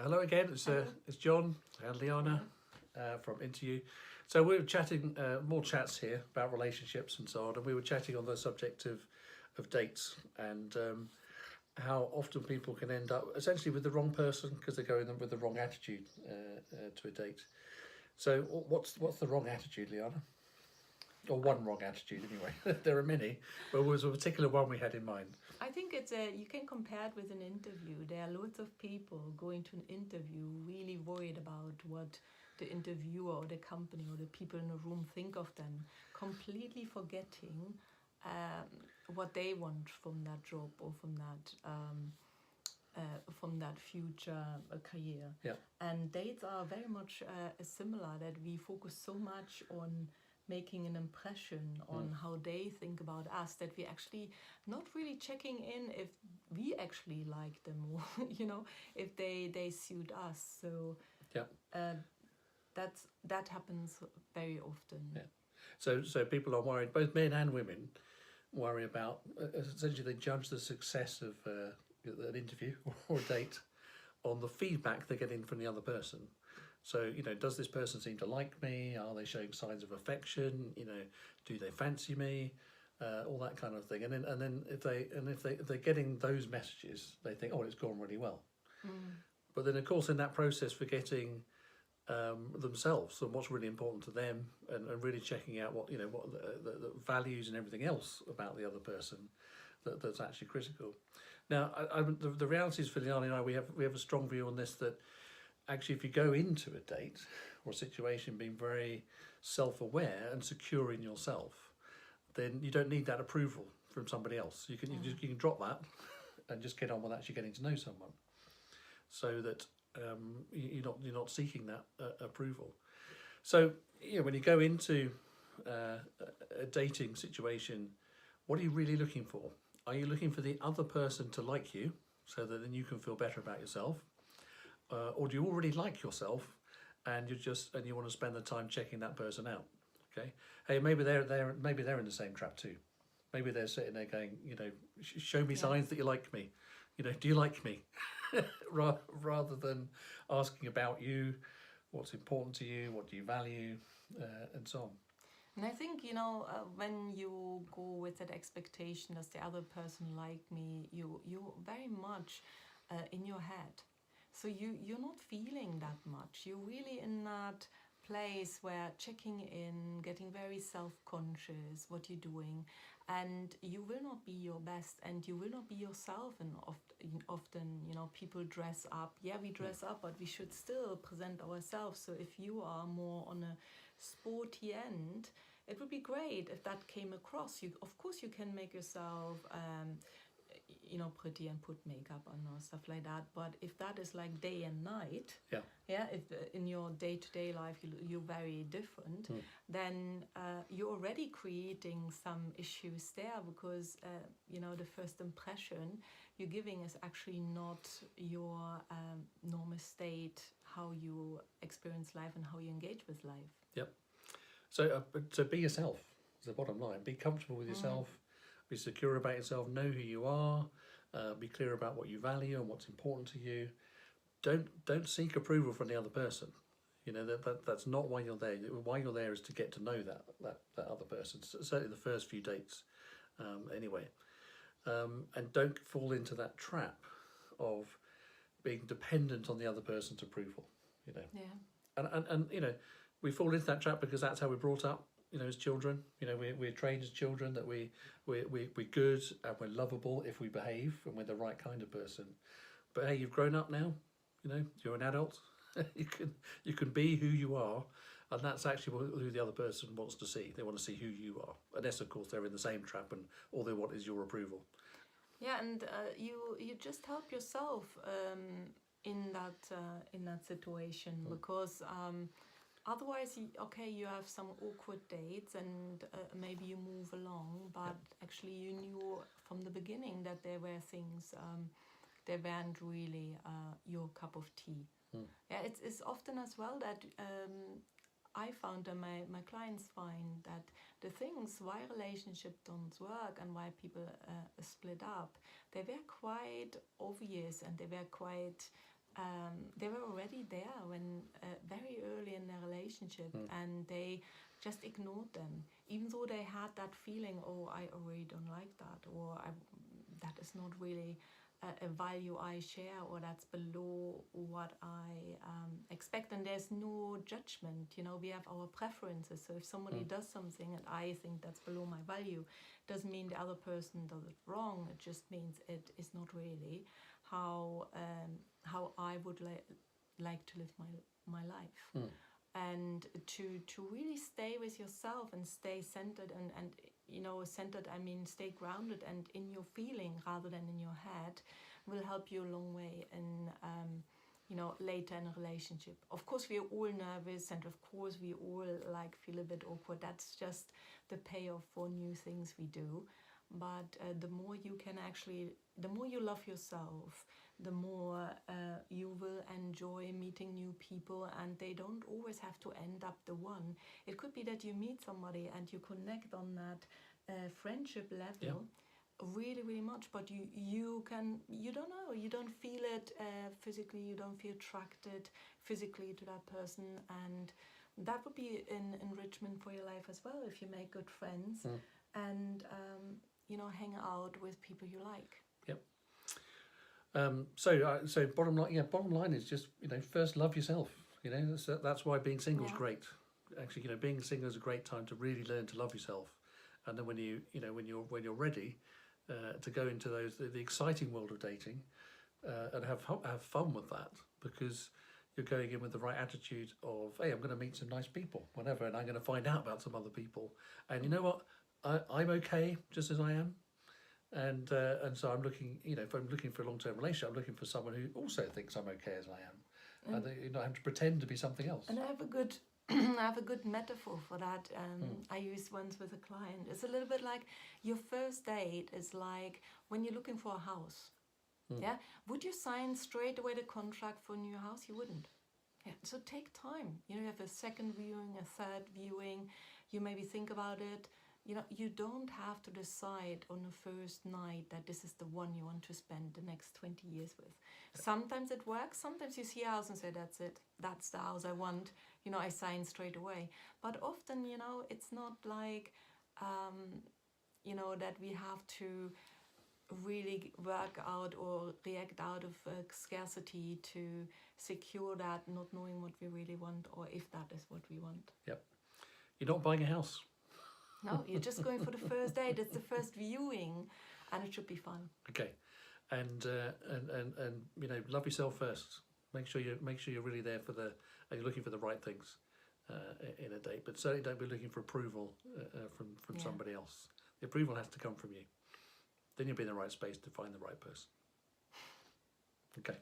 Hello again, it's John and Liane from IntoU. So we were chatting, more chats here about relationships and so on, and we were chatting on the subject of dates and how often people can end up essentially with the wrong person because they're going with the wrong attitude to a date. So what's the wrong attitude, Liane? Or one wrong attitude anyway. There are many, but there was a particular one we had in mind. I think you can compare it with an interview. There are lots of people going to an interview really worried about what the interviewer or the company or the people in the room think of them, completely forgetting what they want from that job or from that future career. Yeah. And dates are very much similar, that we focus so much on making an impression on how they think about us that we actually not really checking in if we actually like them or if they suit us. So that happens very often. Yeah. So people are worried, both men and women worry about, essentially they judge the success of an interview or a date on the feedback they're getting from the other person. So, does this person seem to like me? Are they showing signs of affection? Do they fancy me? All that kind of thing. And then if they're getting those messages, they think, oh, it's gone really well. But then, of course, in that process, forgetting themselves and what's really important to them, and really checking out what the values and everything else about the other person that's actually critical. Now, the reality is for Liane and I, we have a strong view on this, that actually, if you go into a date or a situation being very self-aware and secure in yourself, then you don't need that approval from somebody else. You can you can drop that and just get on with actually getting to know someone, so that you're not seeking that approval. So when you go into a dating situation, what are you really looking for? Are you looking for the other person to like you, so that then you can feel better about yourself? Or do you already like yourself, and you want to spend the time checking that person out? Okay, hey, maybe they're in the same trap too. Maybe they're sitting there going, show me signs that you like me. Do you like me? Rather than asking about you, what's important to you, what do you value, and so on. And I think, when you go with that expectation, does the other person like me, you very much in your head. So you're not feeling that much. You're really in that place where checking in, getting very self-conscious, what you're doing, and you will not be your best, and you will not be yourself. And often, people dress up. Yeah, we dress up, but we should still present ourselves. So if you are more on a sporty end, it would be great if that came across. Of course, you can make yourself pretty and put makeup on or stuff like that, but if that is like day and night, if in your day-to-day life you're very different, then you're already creating some issues there, because the first impression you're giving is actually not your normal state, how you experience life and how you engage with life. Yep. So be yourself is the bottom line. Be comfortable with yourself. Be secure about yourself. Know who you are. Be clear about what you value and what's important to you. Don't seek approval from the other person. That's not why you're there. Why you're there is to get to know that other person. Certainly the first few dates, anyway. And don't fall into that trap of being dependent on the other person's approval. Yeah. And we fall into that trap because that's how we're brought up. As children, we're trained as children that we're good and we're lovable if we behave and we're the right kind of person. But hey, you've grown up now. You're an adult. you can be who you are, and that's actually who the other person wants to see. They want to see who you are, unless of course they're in the same trap and all they want is your approval. Yeah, and you just help yourself in that situation, because. Otherwise, you have some awkward dates and maybe you move along, but actually you knew from the beginning that there were things that weren't really your cup of tea. Yeah, it's often as well that I found, and my clients find, that the things why relationships don't work and why people split up, they were quite obvious, and they were quite they were already there when very early in their relationship, and they just ignored them, even though they had that feeling, oh, I already don't like that, or that is not really a value I share, or that's below what I expect. And there's no judgment, you know, we have our preferences. So if somebody does something and I think that's below my value, doesn't mean the other person does it wrong. It just means it is not really how I would like to live my life. And to really stay with yourself and stay centered, and you know, centered, I mean stay grounded and in your feeling rather than in your head, will help you a long way in you know, later in a relationship. Of course we're all nervous, and of course we all like feel a bit awkward. That's just the payoff for new things we do. But the more you can actually, the more you love yourself, the more you will enjoy meeting new people, and they don't always have to end up the one. It could be that you meet somebody and you connect on that friendship level really, really much, but you don't know, you don't feel it physically, you don't feel attracted physically to that person, and that would be an enrichment for your life as well if you make good friends and you know, hang out with people you like. Yep. So bottom line is just, you know, first love yourself. You know, that's why being single is great. Actually, you know, being single is a great time to really learn to love yourself, and then when you're ready to go into the exciting world of dating and have fun with that, because you're going in with the right attitude of, hey, I'm going to meet some nice people, whatever, and I'm going to find out about some other people, and you know what, I'm okay just as I am. And so I'm looking, you know, if I'm looking for a long-term relationship, I'm looking for someone who also thinks I'm okay as I am, and you don't have to pretend to be something else. And I have a good, I have a good metaphor for that. I used once with a client. It's a little bit like your first date is like when you're looking for a house. Yeah, would you sign straight away the contract for a new house? You wouldn't. Yeah, so take time. You know, you have a second viewing, a third viewing. You maybe think about it. You know, you don't have to decide on the first night that this is the one you want to spend the next 20 years with. Sometimes it works. Sometimes you see a house and say, that's it. That's the house I want. You know, I sign straight away. But often, you know, it's not like, you know, that we have to really work out or react out of scarcity to secure that, not knowing what we really want or if that is what we want. Yep. You're not buying a house. No, you're just going for the first date. It's the first viewing, and it should be fun. Okay, and you know, love yourself first. Make sure you're really there for you're looking for the right things in a date, but certainly don't be looking for approval from somebody else. The approval has to come from you. Then you'll be in the right space to find the right person. Okay.